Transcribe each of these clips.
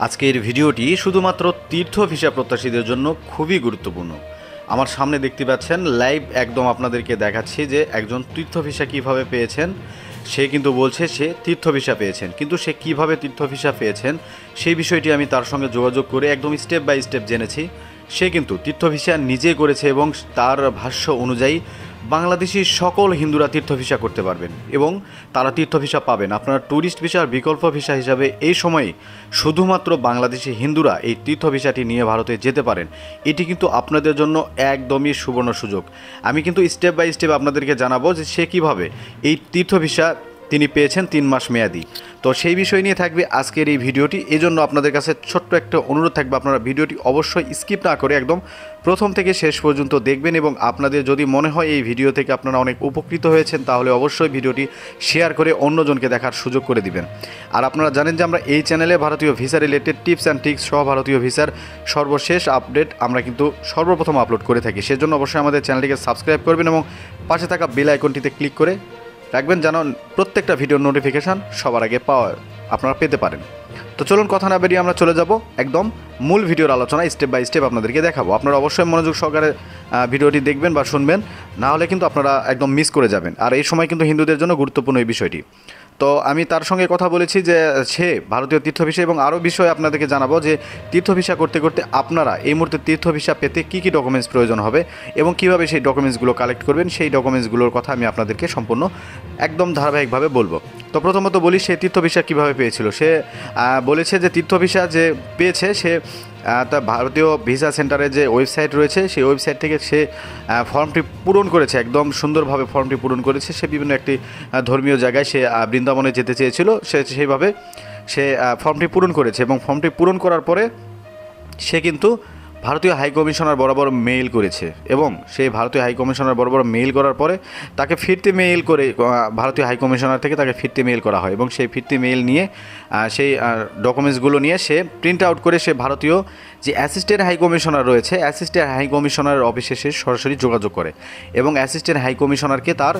আজকের ভিডিওটি শুধুমাত্র তীর্থ ভিসা প্রত্যাশীদের জন্য খুবই গুরুত্বপূর্ণ। আমার সামনে দেখতে পাচ্ছেন লাইভ একদম আপনাদেরকে দেখাচ্ছি যে একজন তীর্থ ভিসা কীভাবে পেয়েছেন। সে কিন্তু বলছে সে তীর্থ ভিসা পেয়েছেন, কিন্তু সে কিভাবে তীর্থ ভিসা পেয়েছেন সেই বিষয়টি আমি তার সঙ্গে যোগাযোগ করে একদম স্টেপ বাই স্টেপ জেনেছি। সে কিন্তু তীর্থ ভিসা নিজে করেছে এবং তার ভাষ্য অনুযায়ী বাংলাদেশি সকল হিন্দুরা তীর্থ ভিসা করতে পারবেন এবং তারা তীর্থ ভিসা পাবেন। আপনারা ট্যুরিস্ট ভিসার বিকল্প ভিসা হিসাবে এই সময়ে শুধুমাত্র বাংলাদেশি হিন্দুরা এই তীর্থ ভিসাটি নিয়ে ভারতে যেতে পারেন। এটি কিন্তু আপনাদের জন্য একদমই সুবর্ণ সুযোগ। আমি কিন্তু স্টেপ বাই স্টেপ আপনাদেরকে জানাবো যে সে কীভাবে এই তীর্থ ভিসা তিনি পেয়েছেন 3 মাস মেয়াদি। তো সেই বিষয় নিয়ে থাকবে আজকের এই ভিডিওটি। এজন্য আপনাদের কাছে ছোট্ট একটা অনুরোধ থাকবে, আপনারা ভিডিওটি অবশ্যই স্কিপ না করে একদম প্রথম থেকে শেষ পর্যন্ত দেখবেন এবং আপনাদের যদি মনে হয় এই ভিডিও থেকে আপনারা অনেক উপকৃত হয়েছেন তাহলে অবশ্যই ভিডিওটি শেয়ার করে অন্যজনকে দেখার সুযোগ করে দিবেন। আর আপনারা জানেন যে আমরা এই চ্যানেলে ভারতীয় visa related tips and tricks সহ ভারতীয় ভিসার সর্বশেষ আপডেট আমরা কিন্তু সর্বপ্রথম আপলোড করে থাকি। সেজন্য অবশ্যই আমাদের চ্যানেলটিকে সাবস্ক্রাইব করবেন এবং পাশে থাকা বেল আইকনটিতে ক্লিক করে রাখবেন যেন প্রত্যেকটা ভিডিওর নোটিফিকেশান সবার আগে আপনারা পেতে পারেন। তো চলুন কথা না বেরিয়ে আমরা চলে যাব একদম মূল ভিডিওর আলোচনা, স্টেপ বাই স্টেপ আপনাদেরকে দেখাবো। আপনারা অবশ্যই মনোযোগ সহকারে ভিডিওটি দেখবেন বা শুনবেন, না হলে কিন্তু আপনারা একদম মিস করে যাবেন। আর এই সময় কিন্তু হিন্দুদের জন্য গুরুত্বপূর্ণ এই বিষয়টি। তো আমি তার সঙ্গে কথা বলেছি যে সে ভারতীয় তীর্থ ভিসা এবং আরও বিষয় আপনাদেরকে জানাবো যে তীর্থ ভিসা করতে করতে আপনারা এই মুহূর্তে তীর্থ ভিসা পেতে কী কী ডকুমেন্টস প্রয়োজন হবে এবং কীভাবে সেই ডকুমেন্টসগুলো কালেক্ট করবেন, সেই ডকুমেন্টসগুলোর কথা আমি আপনাদেরকে সম্পূর্ণ একদম ধারাবাহিকভাবে বলবো। তো প্রথমত বলি সে তীর্থ ভিসা কীভাবে পেয়েছিল। সে বলেছে যে তীর্থ ভিসা যে পেয়েছে সে তার ভারতীয় ভিসা সেন্টারের যে ওয়েবসাইট রয়েছে সেই ওয়েবসাইট থেকে সে ফর্মটি পূরণ করেছে, একদম সুন্দরভাবে ফর্মটি পূরণ করেছে। সে বিভিন্ন একটি ধর্মীয় জায়গায় সে বৃন্দাবনে যেতে চেয়েছিল, সে সেইভাবে সে ফর্মটি পূরণ করেছে এবং ফর্মটি পূরণ করার পরে সে কিন্তু ভারতীয় হাইকমিশনার বরাবর মেইল করেছে এবং সেই ভারতীয় হাইকমিশনার বরাবর মেইল করার পরে তাকে ফিরতি মেইল করে ভারতীয় হাইকমিশনার থেকে তাকে ফিরতি মেইল করা হয় এবং সেই ফিরতি মেইল নিয়ে সেই ডকুমেন্টসগুলো নিয়ে সে প্রিন্ট আউট করে সে ভারতীয় যে অ্যাসিস্ট্যান্ট হাইকমিশনার রয়েছে অ্যাসিস্ট্যান্ট হাইকমিশনারের অফিসে সে সরাসরি যোগাযোগ করে এবং অ্যাসিস্ট্যান্ট হাইকমিশনারকে তার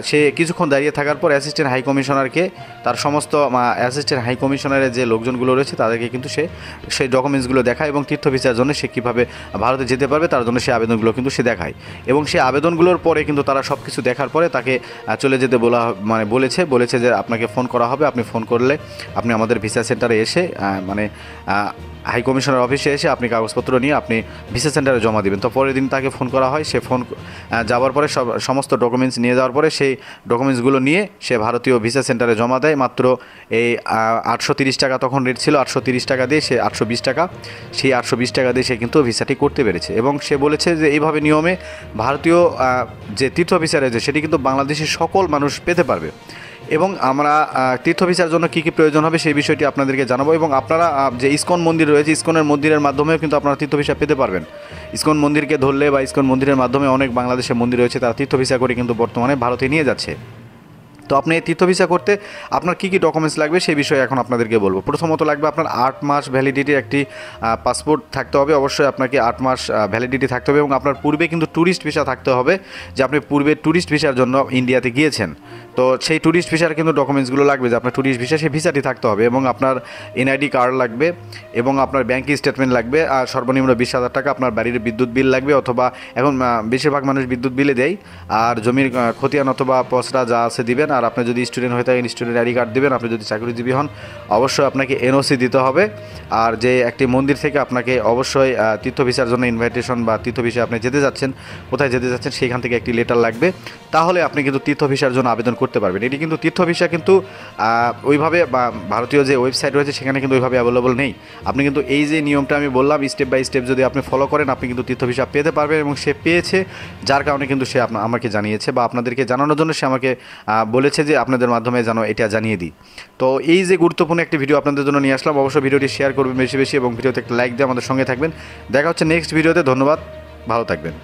সে কিছুক্ষণ দাঁড়িয়ে থাকার পর অ্যাসিস্ট্যান্ট হাইকমিশনারকে তার সমস্ত অ্যাসিস্ট্যান্ট হাইকমিশনারের যে লোকজনগুলো রয়েছে তাদেরকে কিন্তু সে সেই ডকুমেন্টসগুলো দেখায় এবং তীর্থ ভিসার জন্য সে কীভাবে ভারতে যেতে পারবে তার জন্য সেই আবেদনগুলো কিন্তু সে দেখায় এবং সেই আবেদনগুলোর পরে কিন্তু তারা সব কিছু দেখার পরে তাকে চলে যেতে বলেছে যে আপনাকে ফোন করা হবে, আপনি ফোন করলে আপনি আমাদের ভিসা সেন্টারে এসে হাই কমিশনার অফিসে এসে আপনি কাগজপত্র নিয়ে আপনি ভিসা সেন্টারে জমা দেবেন। তো পরের দিন তাকে ফোন করা হয়, সে ফোন যাওয়ার পরে সমস্ত ডকুমেন্টস নিয়ে যাওয়ার পরে সেই ডকুমেন্টসগুলো নিয়ে সে ভারতীয় ভিসা সেন্টারে জমা দেয়। মাত্র এই 830 টাকা তখন রেট ছিল, 830 টাকা দিয়ে সে 820 টাকা, সেই 820 টাকা দিয়ে সে কিন্তু ভিসাটি করতে পেরেছে এবং সে বলেছে যে এইভাবে নিয়মে ভারতীয় যে তীর্থ ভিসা রয়েছে সেটি কিন্তু বাংলাদেশের সকল মানুষ পেতে পারবে এবং আমরা তীর্থ ভিসার জন্য কী কী প্রয়োজন হবে সেই বিষয়টি আপনাদেরকে জানাবো এবং আপনারা যে ইসকন মন্দির রয়েছে ইসকনের মন্দিরের মাধ্যমেও কিন্তু আপনারা তীর্থ ভিসা পেতে পারবেন। ইসকন মন্দিরকে ধরলে বা ইসকন মন্দিরের মাধ্যমে অনেক বাংলাদেশের মন্দির রয়েছে তারা তীর্থ ভিসা করে কিন্তু বর্তমানে ভারতে নিয়ে যাচ্ছে। তো আপনি এই তীর্থ ভিসা করতে আপনার কী কী ডকুমেন্টস লাগবে সেই বিষয়ে এখন আপনাদেরকে বলবো। প্রথমত লাগবে আপনার 8 মাস ভ্যালিডিটির একটি পাসপোর্ট থাকতে হবে, অবশ্যই আপনাকে 8 মাস ভ্যালিডিটি থাকতে হবে এবং আপনার পূর্বে কিন্তু ট্যুরিস্ট ভিসা থাকতে হবে যে আপনি পূর্বে ট্যুরিস্ট ভিসার জন্য ইন্ডিয়াতে গিয়েছেন। তো সেই ট্যুরিস্ট ভিসার কিন্তু ডকুমেন্টসগুলো লাগবে যে আপনার ট্যুরিস্ট ভিসা সেই ভিসাটি থাকতে হবে এবং আপনার এনআইডি কার্ড লাগবে এবং আপনার ব্যাঙ্কিং স্টেটমেন্ট লাগবে আর সর্বনিম্ন 20,000 টাকা আপনার বাড়ির বিদ্যুৎ বিল লাগবে, অথবা এখন বেশিরভাগ মানুষ বিদ্যুৎ বিলে দেয় আর জমির খতিয়ান অথবা পসরা যা আছে দিবেন। আর আপনি যদি স্টুডেন্ট হয়ে থাকেন স্টুডেন্ট আইডি কার্ড দেবেন, আপনি যদি চাকরিজীবী হন অবশ্যই আপনাকে এনওসি দিতে হবে। আর যে একটি মন্দির থেকে আপনাকে অবশ্যই তীর্থ ভিসার জন্য ইনভাইটেশন বা তীর্থ ভিসা আপনি যেতে যাচ্ছেন কোথায় যেতে যাচ্ছেন সেইখান থেকে একটি লেটার লাগবে, তাহলে আপনি কিন্তু তীর্থ ভিসার জন্য আবেদন করতে পারবেন। এটি কিন্তু তীর্থ ভিসা কিন্তু ওইভাবে ভারতীয় যে ওয়েবসাইট রয়েছে সেখানে কিন্তু ওইভাবে অ্যাভেলেবল নেই। আপনি কিন্তু এই যে নিয়মটা আমি বললাম স্টেপ বাই স্টেপ যদি আপনি ফলো করেন আপনি কিন্তু তীর্থ ভিসা পেতে পারবেন এবং সে পেয়েছে, যার কারণে কিন্তু সে আমাকে জানিয়েছে বা আপনাদেরকে জানানোর জন্য সে আমাকে বলেছে যে আপনাদের মাধ্যমে যেন এটা জানিয়ে দিই। তো এই যে গুরুত্বপূর্ণ একটি ভিডিও আপনাদের জন্য নিয়ে আসলাম, অবশ্যই ভিডিওটি শেয়ার করবেন বেশি বেশি এবং ভিডিওতে একটা লাইক দিয়ে আমাদের সঙ্গে থাকবেন। দেখা হচ্ছে নেক্সট ভিডিওতে। ধন্যবাদ, ভালো থাকবেন।